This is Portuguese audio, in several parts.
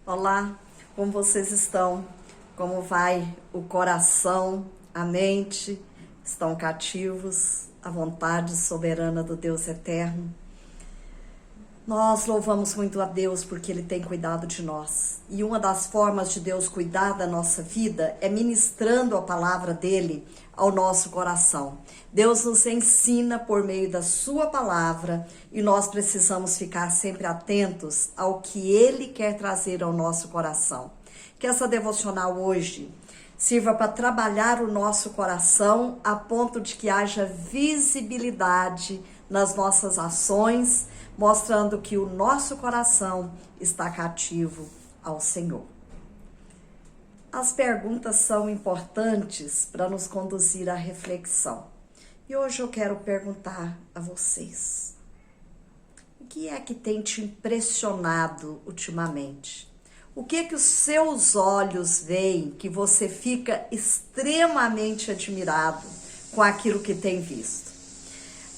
Olá, como vocês estão? Como vai o coração, a mente? Estão cativos à vontade soberana do Deus eterno? Nós louvamos muito a Deus porque Ele tem cuidado de nós. E uma das formas de Deus cuidar da nossa vida é ministrando a palavra dEle ao nosso coração. Deus nos ensina por meio da sua palavra e nós precisamos ficar sempre atentos ao que Ele quer trazer ao nosso coração. Que essa devocional hoje sirva para trabalhar o nosso coração a ponto de que haja visibilidade nas nossas ações, mostrando que o nosso coração está cativo ao Senhor. As perguntas são importantes para nos conduzir à reflexão. E hoje eu quero perguntar a vocês: o que é que tem te impressionado ultimamente? O que é que os seus olhos veem que você fica extremamente admirado com aquilo que tem visto?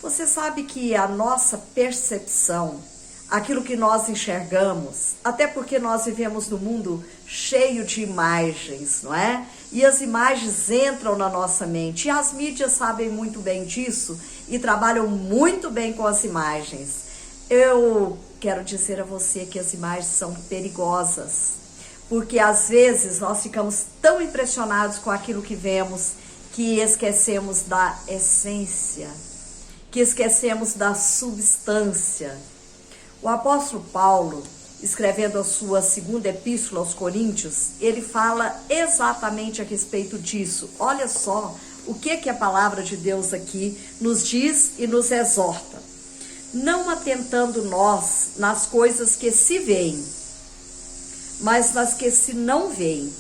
Você sabe que a nossa percepção, aquilo que nós enxergamos, até porque nós vivemos num mundo cheio de imagens, não é? E as imagens entram na nossa mente. E as mídias sabem muito bem disso e trabalham muito bem com as imagens. Eu quero dizer a você que as imagens são perigosas, porque às vezes nós ficamos tão impressionados com aquilo que vemos que esquecemos da essência, que esquecemos da substância. O apóstolo Paulo, escrevendo a sua segunda epístola aos Coríntios, ele fala exatamente a respeito disso. Olha só o que a palavra de Deus aqui nos diz e nos exorta. Não atentando nós nas coisas que se veem, mas nas que se não veem.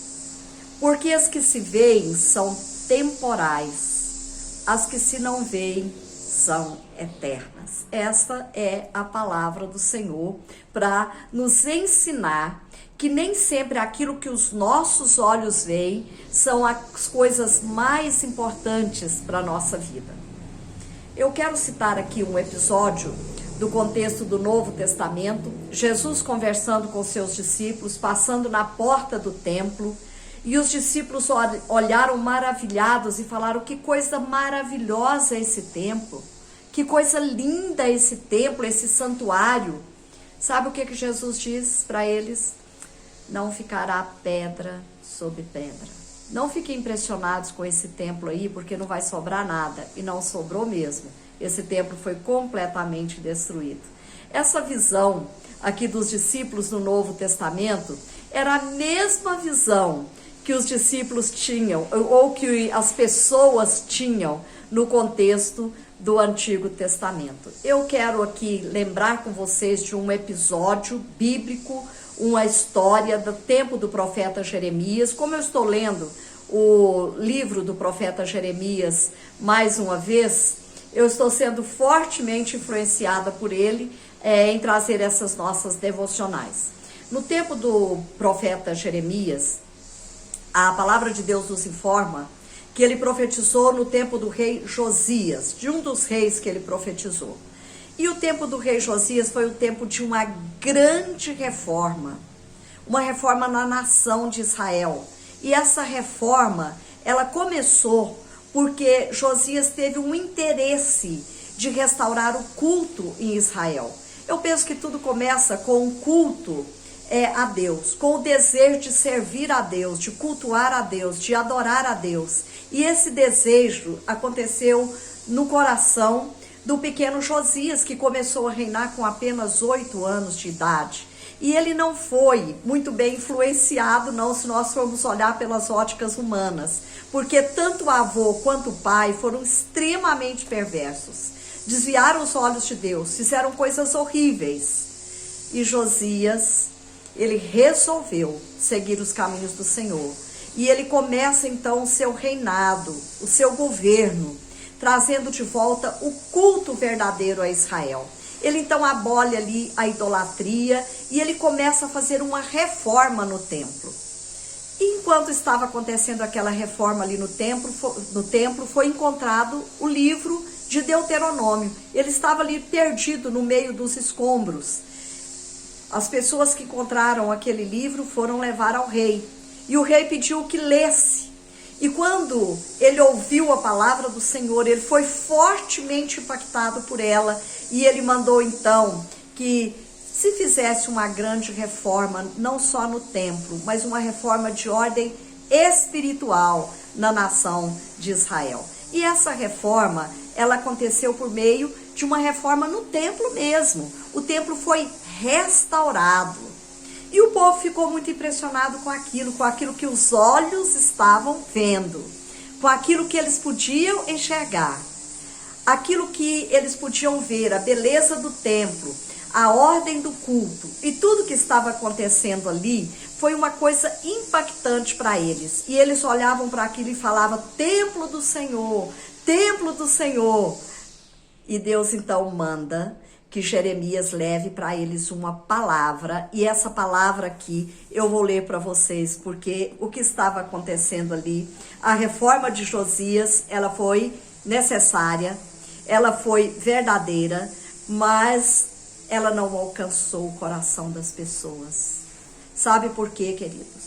Porque as que se veem são temporais, as que se não veem são eternas. Essa é a palavra do Senhor para nos ensinar que nem sempre aquilo que os nossos olhos veem são as coisas mais importantes para a nossa vida. Eu quero citar aqui um episódio do contexto do Novo Testamento, Jesus conversando com seus discípulos, passando na porta do templo, e os discípulos olharam maravilhados e falaram: que coisa maravilhosa é esse templo, que coisa linda é esse templo, esse santuário. Sabe o que Jesus diz para eles? Não ficará pedra sobre pedra. Não fiquem impressionados com esse templo aí, porque não vai sobrar nada. E não sobrou mesmo. Esse templo foi completamente destruído. Essa visão aqui dos discípulos no Novo Testamento era a mesma visão que os discípulos tinham, ou que as pessoas tinham no contexto do Antigo Testamento. Eu quero aqui lembrar com vocês de um episódio bíblico, uma história do tempo do profeta Jeremias. Como eu estou lendo o livro do profeta Jeremias mais uma vez, eu estou sendo fortemente influenciada por ele em trazer essas nossas devocionais. No tempo do profeta Jeremias, a palavra de Deus nos informa que ele profetizou no tempo do rei Josias, de um dos reis que ele profetizou. E o tempo do rei Josias foi o tempo de uma grande reforma, uma reforma na nação de Israel. E essa reforma, ela começou porque Josias teve um interesse de restaurar o culto em Israel. Eu penso que tudo começa com um culto a Deus, com o desejo de servir a Deus, de cultuar a Deus, de adorar a Deus. E esse desejo aconteceu no coração do pequeno Josias, que começou a reinar com apenas 8 anos de idade. E ele não foi muito bem influenciado, não, se nós formos olhar pelas óticas humanas, porque tanto o avô quanto o pai foram extremamente perversos, desviaram os olhos de Deus, fizeram coisas horríveis. E Josias, ele resolveu seguir os caminhos do Senhor. E ele começa então o seu reinado, o seu governo, trazendo de volta o culto verdadeiro a Israel. Ele então abole ali a idolatria e ele começa a fazer uma reforma no templo. E enquanto estava acontecendo aquela reforma ali no templo, foi encontrado o livro de Deuteronômio. Ele estava ali perdido no meio dos escombros. As pessoas que encontraram aquele livro foram levar ao rei. E o rei pediu que lesse. E quando ele ouviu a palavra do Senhor, ele foi fortemente impactado por ela. E ele mandou então que se fizesse uma grande reforma, não só no templo, mas uma reforma de ordem espiritual na nação de Israel. E essa reforma, ela aconteceu por meio de uma reforma no templo mesmo. O templo foi restaurado. E o povo ficou muito impressionado com aquilo que os olhos estavam vendo, com aquilo que eles podiam enxergar, aquilo que eles podiam ver, a beleza do templo, a ordem do culto e tudo que estava acontecendo ali foi uma coisa impactante para eles. E eles olhavam para aquilo e falavam: templo do Senhor, templo do Senhor. E Deus então manda que Jeremias leve para eles uma palavra, e essa palavra aqui eu vou ler para vocês, porque o que estava acontecendo ali, a reforma de Josias, ela foi necessária, ela foi verdadeira, mas ela não alcançou o coração das pessoas. Sabe por quê, queridos?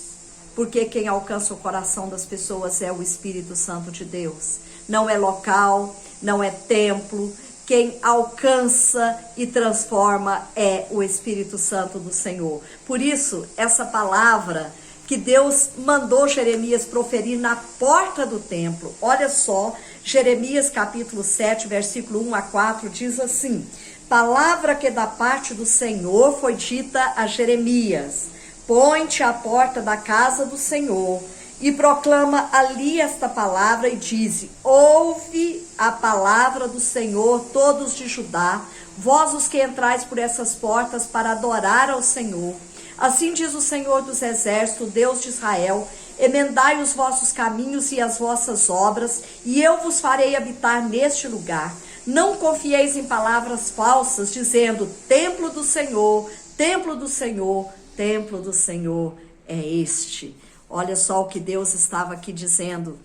Porque quem alcança o coração das pessoas é o Espírito Santo de Deus. Não é local, não é templo. Quem alcança e transforma é o Espírito Santo do Senhor. Por isso, essa palavra que Deus mandou Jeremias proferir na porta do templo. Olha só, Jeremias capítulo 7, versículo 1 a 4, diz assim: palavra que da parte do Senhor foi dita a Jeremias: põe-te à porta da casa do Senhor e proclama ali esta palavra e diz: ouve a palavra do Senhor, todos de Judá, vós os que entrais por essas portas para adorar ao Senhor. Assim diz o Senhor dos Exércitos, Deus de Israel: emendai os vossos caminhos e as vossas obras, e eu vos farei habitar neste lugar. Não confieis em palavras falsas, dizendo: templo do Senhor, templo do Senhor, templo do Senhor é este. Olha só o que Deus estava aqui dizendo.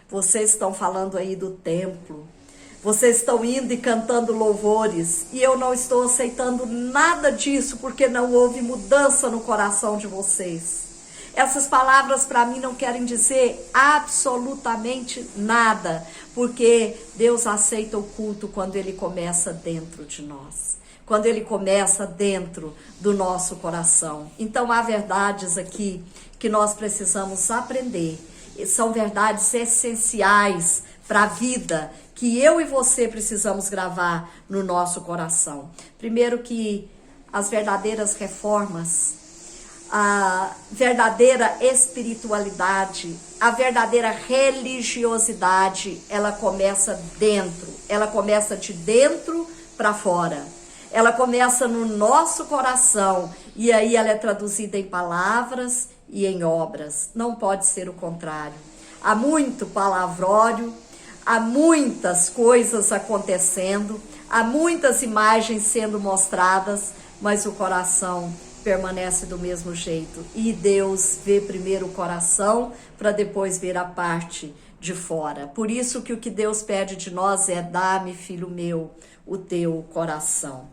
Vocês estão falando aí do templo. Vocês estão indo e cantando louvores. E eu não estou aceitando nada disso, porque não houve mudança no coração de vocês. Essas palavras para mim não querem dizer absolutamente nada. Porque Deus aceita o culto quando ele começa dentro de nós. Quando ele começa dentro do nosso coração. Então há verdades aqui que nós precisamos aprender. São verdades essenciais para a vida que eu e você precisamos gravar no nosso coração. Primeiro, que as verdadeiras reformas, a verdadeira espiritualidade, a verdadeira religiosidade, ela começa dentro. Ela começa de dentro para fora. Ela começa no nosso coração e aí ela é traduzida em palavras e em obras. Não pode ser o contrário. Há muito palavrório, há muitas coisas acontecendo, há muitas imagens sendo mostradas, mas o coração permanece do mesmo jeito. E Deus vê primeiro o coração para depois ver a parte de fora. Por isso que o que Deus pede de nós é: dá-me, filho meu, o teu coração.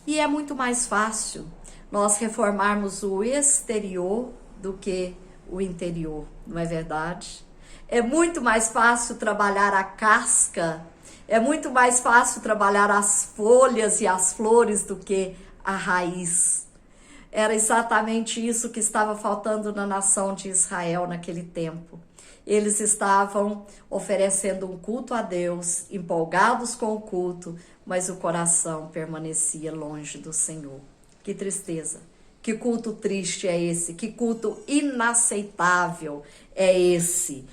E é muito mais fácil nós reformarmos o exterior do que o interior, não é verdade? É muito mais fácil trabalhar a casca, é muito mais fácil trabalhar as folhas e as flores do que a raiz. Era exatamente isso que estava faltando na nação de Israel naquele tempo. Eles estavam oferecendo um culto a Deus, empolgados com o culto, mas o coração permanecia longe do Senhor. Que tristeza! Que culto triste é esse? Que culto inaceitável é esse?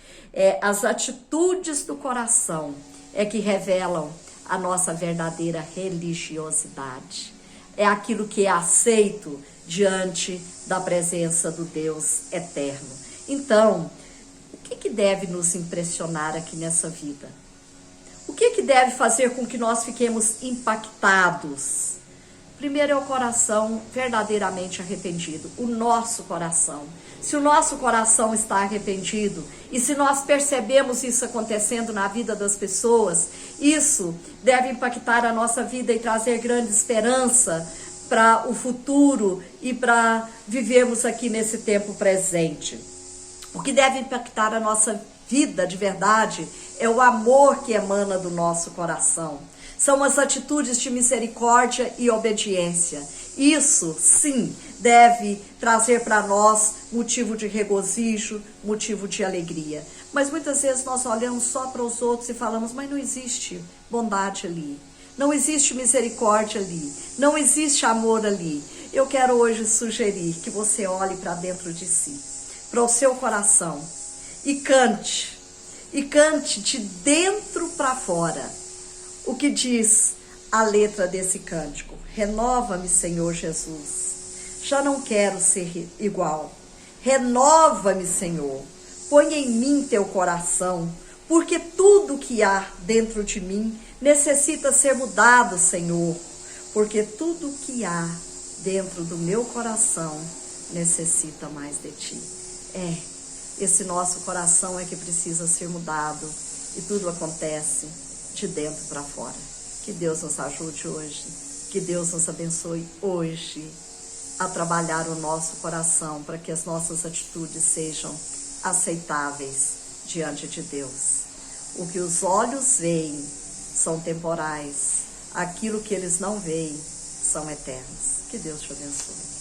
As atitudes do coração é que revelam a nossa verdadeira religiosidade. É aquilo que é aceito diante da presença do Deus eterno. Então, o que deve nos impressionar aqui nessa vida? O que deve fazer com que nós fiquemos impactados? Primeiro é o coração verdadeiramente arrependido, o nosso coração. Se o nosso coração está arrependido e se nós percebemos isso acontecendo na vida das pessoas, isso deve impactar a nossa vida e trazer grande esperança para o futuro e para vivermos aqui nesse tempo presente. O que deve impactar a nossa vida de verdade é o amor que emana do nosso coração. São as atitudes de misericórdia e obediência. Isso, sim, deve trazer para nós motivo de regozijo, motivo de alegria. Mas muitas vezes nós olhamos só para os outros e falamos, mas não existe bondade ali. Não existe misericórdia ali. Não existe amor ali. Eu quero hoje sugerir que você olhe para dentro de si, para o seu coração, e cante de dentro para fora o que diz a letra desse cântico. Renova-me, Senhor Jesus, já não quero ser igual. Renova-me, Senhor, põe em mim teu coração, porque tudo que há dentro de mim necessita ser mudado, Senhor, porque tudo que há dentro do meu coração necessita mais de ti. Esse nosso coração é que precisa ser mudado, e tudo acontece de dentro para fora. Que Deus nos ajude hoje, que Deus nos abençoe hoje a trabalhar o nosso coração para que as nossas atitudes sejam aceitáveis diante de Deus. O que os olhos veem são temporais, aquilo que eles não veem são eternos. Que Deus te abençoe.